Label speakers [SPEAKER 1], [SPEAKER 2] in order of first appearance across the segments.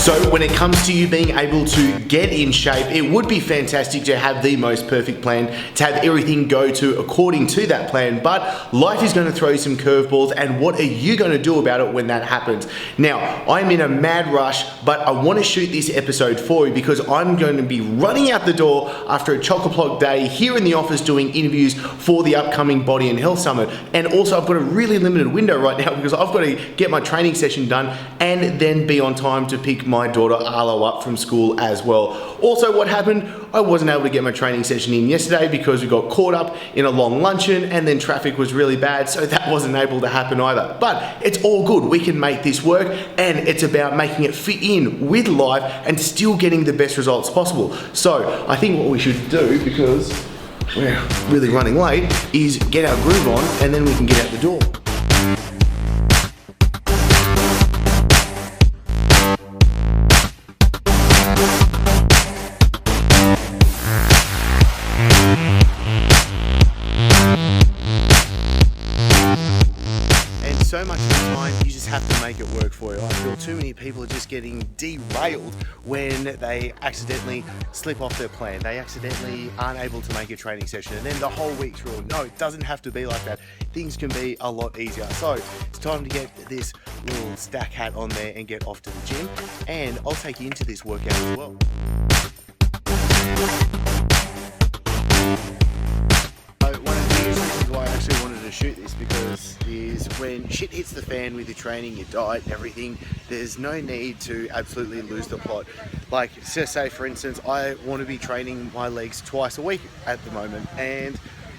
[SPEAKER 1] So when it comes to you being able to get in shape, it would be fantastic to have the most perfect plan, to have everything go to according to that plan, but life is going to throw you some curveballs, and what are you going to do about it when that happens? Now, I'm in a mad rush, but I want to shoot this episode for you because I'm going to be running out the door after a chock-a-block day here in the office doing interviews for the upcoming Body and Health Summit. And also I've got a really limited window right now because I've got to get my training session done and then be on time to pick my daughter Arlo up from school as well. Also, what happened, I wasn't able to get my training session in yesterday because we got caught up in a long luncheon and then traffic was really bad, so that wasn't able to happen either. But it's all good, we can make this work, and it's about making it fit in with life and still getting the best results possible. So I think what we should do, because we're really running late, is get our groove on and then we can get out the door. So much of the time, you just have to make it work for you. I feel too many people are just getting derailed when they accidentally slip off their plan. They accidentally aren't able to make a training session, and then the whole week's ruined. No, it doesn't have to be like that. Things can be a lot easier. So it's time to get this little stack hat on there and get off to the gym, and I'll take you into this workout as well. One of the reasons why I actually wanted to shoot this because is when shit hits the fan with your training, your diet, everything, there's no need to absolutely lose the plot. Like, say for instance, I want to be training my legs twice a week at the moment, and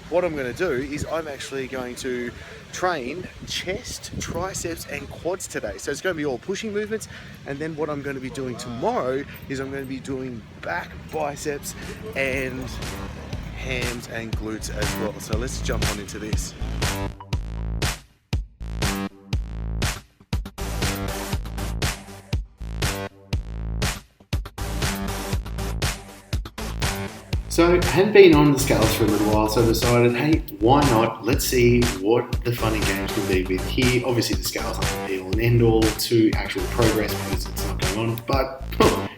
[SPEAKER 1] what I'm going to do is I'm actually going to train chest, triceps and quads today. So it's going to be all pushing movements, and then what I'm going to be doing tomorrow is I'm going to be doing back, biceps and hams and glutes as well. So let's jump on into this. So I hadn't been on the scales for a little while, so I decided, hey, why not? Let's see what the fun and games can be with here. Obviously the scales aren't the be all and end all to actual progress because it's not going on, but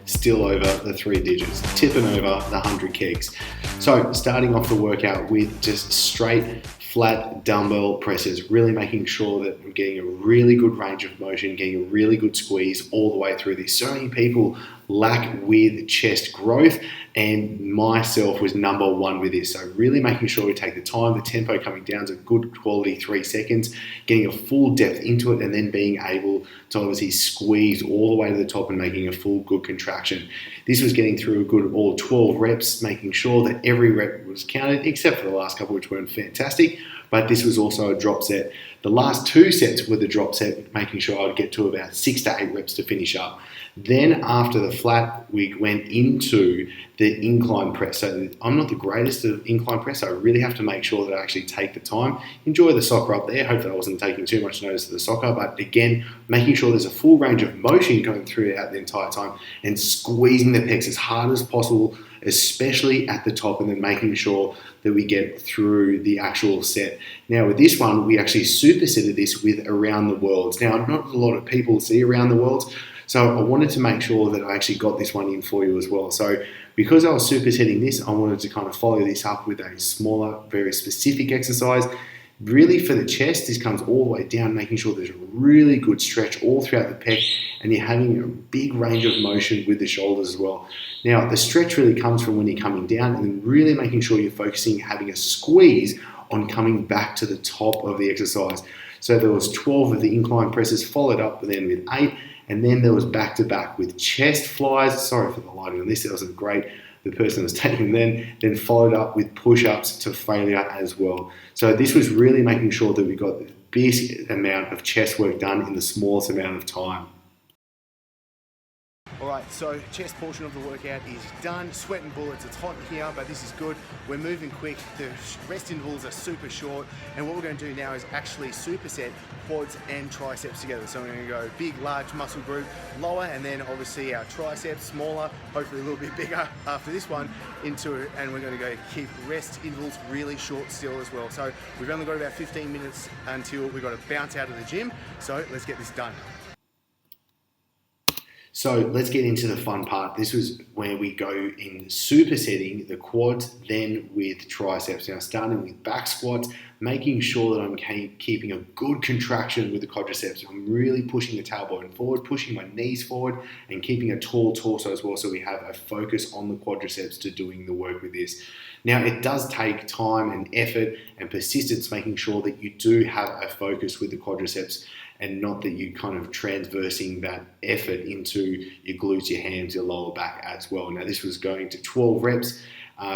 [SPEAKER 1] still over the 3 digits, tipping over the 100 kegs. So starting off the workout with just straight flat dumbbell presses, really making sure that I'm getting a really good range of motion, getting a really good squeeze all the way through this. So many people lack with chest growth, and myself was number one with this. So really making sure we take the time, the tempo coming down to good quality 3 seconds, getting a full depth into it, and then being able to obviously squeeze all the way to the top and making a full good contraction. This was getting through a good all 12 reps, making sure that every rep was counted, except for the last couple, which weren't fantastic, but this was also a drop set. The last 2 sets were the drop set, making sure I'd get to about 6 to 8 reps to finish up. Then after the flat, we went into the incline press. So I'm not the greatest of incline press, so I really have to make sure that I actually take the time. Enjoy the soccer up there. Hopefully I wasn't taking too much notice of the soccer, but again, making sure there's a full range of motion going throughout the entire time and squeezing the pecs as hard as possible, especially at the top, and then making sure that we get through the actual set. Now with this one, we actually supersetted this with around the worlds. Now not a lot of people see around the worlds, so I wanted to make sure that I actually got this one in for you as well. So because I was supersetting this, I wanted to kind of follow this up with a smaller, very specific exercise. Really for the chest, this comes all the way down, making sure there's a really good stretch all throughout the pec, and you're having a big range of motion with the shoulders as well. Now, the stretch really comes from when you're coming down, and then really making sure you're focusing, having a squeeze on coming back to the top of the exercise. So there was 12 of the incline presses, followed up then with 8, and then there was back-to-back with chest flies. Sorry for the lighting on this, that wasn't great. The person was taking then followed up with push-ups to failure as well. So this was really making sure that we got the biggest amount of chest work done in the smallest amount of time. Alright, so chest portion of the workout is done. Sweating bullets, it's hot here, but this is good. We're moving quick, the rest intervals are super short, and what we're going to do now is actually superset quads and triceps together. So we're going to go big, large muscle group, lower, and then obviously our triceps, smaller, hopefully a little bit bigger after this one, into it, and we're going to go keep rest intervals really short still as well. So we've only got about 15 minutes until we've got to bounce out of the gym, so let's get this done. So let's get into the fun part. This was where we go in supersetting the quads, then with triceps. Now, starting with back squats, making sure that I'm keeping a good contraction with the quadriceps. I'm really pushing the tailbone forward, pushing my knees forward, and keeping a tall torso as well, so we have a focus on the quadriceps to doing the work with this. Now, it does take time and effort and persistence, making sure that you do have a focus with the quadriceps, and not that you kind of transversing that effort into your glutes, your hams, your lower back as well. Now, this was going to 12 reps,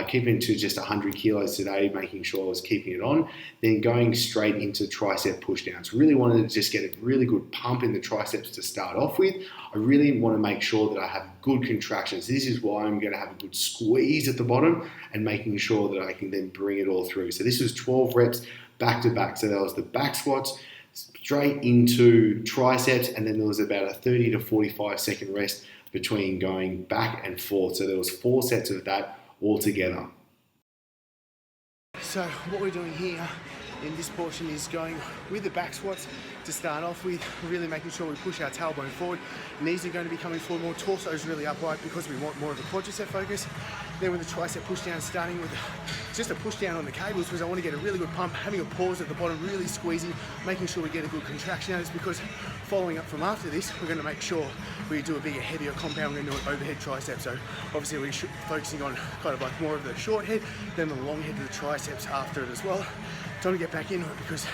[SPEAKER 1] keeping to just 100 kilos today, making sure I was keeping it on, then going straight into tricep push downs. Really wanted to just get a really good pump in the triceps to start off with. I really want to make sure that I have good contractions. This is why I'm going to have a good squeeze at the bottom and making sure that I can then bring it all through. So this was 12 reps back to back. So that was the back squats, straight into triceps, and then there was about a 30 to 45 second rest between going back and forth. So there was 4 sets of that all together.
[SPEAKER 2] So what we're doing here in this portion is going with the back squats to start off with, really making sure we push our tailbone forward. Knees are going to be coming forward more, torso is really upright because we want more of a quadricep focus. Then with the tricep push down, starting with just a push down on the cables because I want to get a really good pump, having a pause at the bottom, really squeezing, making sure we get a good contraction out. It's because following up from after this, we're going to make sure we do a bigger, heavier compound. We're going to do an overhead tricep. So obviously we're focusing on kind of like more of the short head, then the long head of the triceps after it as well. Time to get back into it because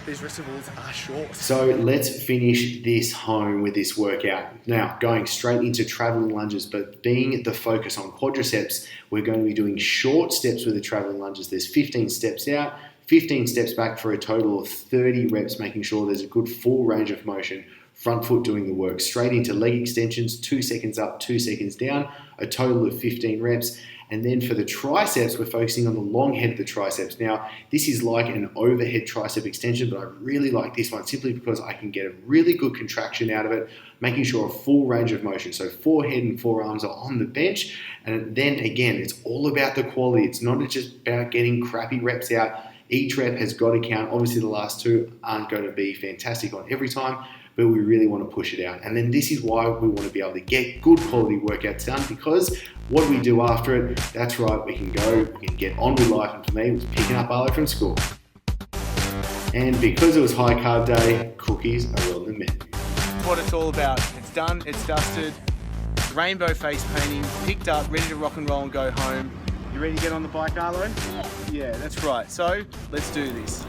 [SPEAKER 2] these rest intervals are short.
[SPEAKER 1] So let's finish this home with this workout. Now, going straight into traveling lunges, but being the focus on quadriceps, we're going to be doing short steps with the traveling lunges. There's 15 steps out, 15 steps back for a total of 30 reps, making sure there's a good full range of motion. Front foot doing the work. Straight into leg extensions, 2 seconds up, 2 seconds down, a total of 15 reps. And then for the triceps, we're focusing on the long head of the triceps. Now, this is like an overhead tricep extension, but I really like this one simply because I can get a really good contraction out of it, making sure a full range of motion. So forehead and forearms are on the bench. And then again, it's all about the quality. It's not just about getting crappy reps out. Each rep has got to count. Obviously, the last 2 aren't going to be fantastic on every time, but we really want to push it out. And then this is why we want to be able to get good quality workouts done, because what we do after it, that's right, we can get on with life. And for me, it was picking up Arlo from school. And because it was high carb day, cookies are on the menu.
[SPEAKER 2] What it's all about. It's done, it's dusted, rainbow face painting, picked up, ready to rock and roll and go home. You ready to get on the bike, Arlo? Yeah, that's right. So let's do this.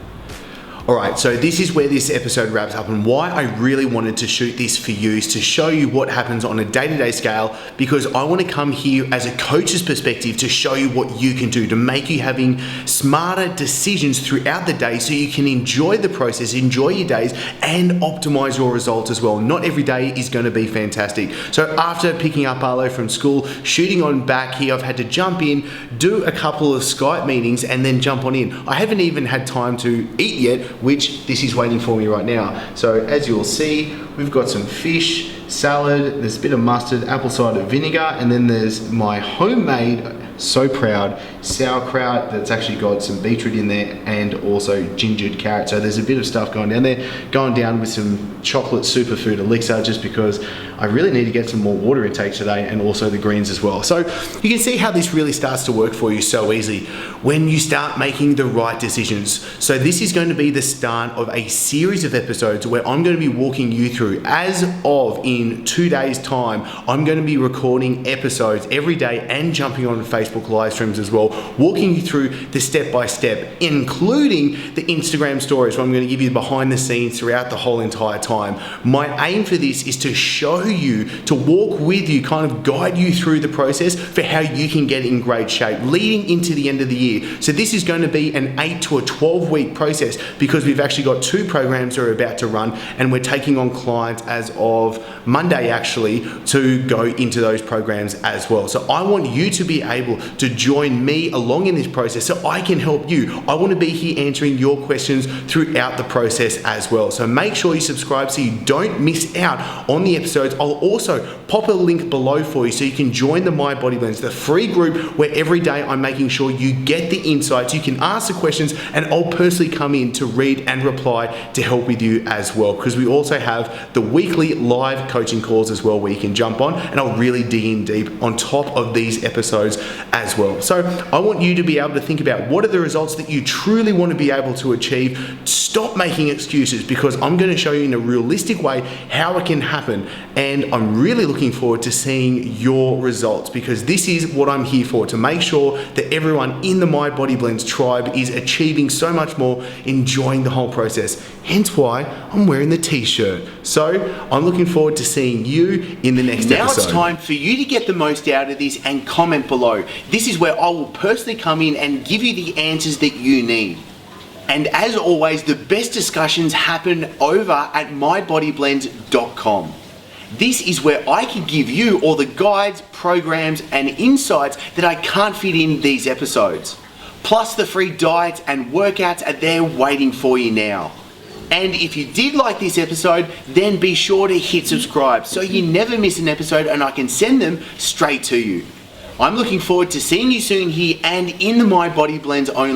[SPEAKER 3] Alright, so this is where this episode wraps up, and why I really wanted to shoot this for you is to show you what happens on a day-to-day scale, because I want to come here as a coach's perspective to show you what you can do to make you having smarter decisions throughout the day so you can enjoy the process, enjoy your days, and optimize your results as well. Not every day is going to be fantastic. So after picking up Arlo from school, shooting on back here, I've had to jump in, do a couple of Skype meetings, and then jump on in. I haven't even had time to eat yet, which this is waiting for me right now. So as you'll see, we've got some fish, salad, there's a bit of mustard, apple cider vinegar, and then there's my homemade, so proud, sauerkraut that's actually got some beetroot in there and also gingered carrot. So there's a bit of stuff going down there, going down with some chocolate superfood elixir, just because I really need to get some more water intake today, and also the greens as well. So you can see how this really starts to work for you so easily when you start making the right decisions. So this is going to be the start of a series of episodes where I'm going to be walking you through, as of in 2 days time, I'm going to be recording episodes every day and jumping on Facebook live streams as well, walking you through the step-by-step, including the Instagram stories, where I'm going to give you behind the scenes throughout the whole entire time. My aim for this is to show you, to walk with you, kind of guide you through the process for how you can get in great shape leading into the end of the year. So this is going to be an 8 to a 12-week process, because we've actually got 2 programs that are about to run, and we're taking on clients as of Monday actually to go into those programs as well. So I want you to be able able to join me along in this process so I can help you. I want to be here answering your questions throughout the process as well. So make sure you subscribe so you don't miss out on the episodes. I'll also pop a link below for you so you can join the My Body Blends, the free group where every day I'm making sure you get the insights, you can ask the questions, and I'll personally come in to read and reply to help with you as well. Because we also have the weekly live coaching calls as well where you can jump on and I'll really dig in deep on top of these episodes as well. So I want you to be able to think about what are the results that you truly want to be able to achieve. Stop making excuses, because I'm going to show you in a realistic way how it can happen, and I'm really looking forward to seeing your results, because this is what I'm here for, to make sure that everyone in the My Body Blends tribe is achieving so much more, enjoying the whole process. Hence why I'm wearing the t-shirt. So I'm looking forward to seeing you in the next episode. Now it's time for you to get the most out of this and comment below. This is where I will personally come in and give you the answers that you need. And as always, the best discussions happen over at mybodyblends.com. This is where I can give you all the guides, programs, and insights that I can't fit in these episodes. Plus the free diets and workouts are there waiting for you now. And if you did like this episode, then be sure to hit subscribe so you never miss an episode and I can send them straight to you. I'm looking forward to seeing you soon here and in the My Body Blends only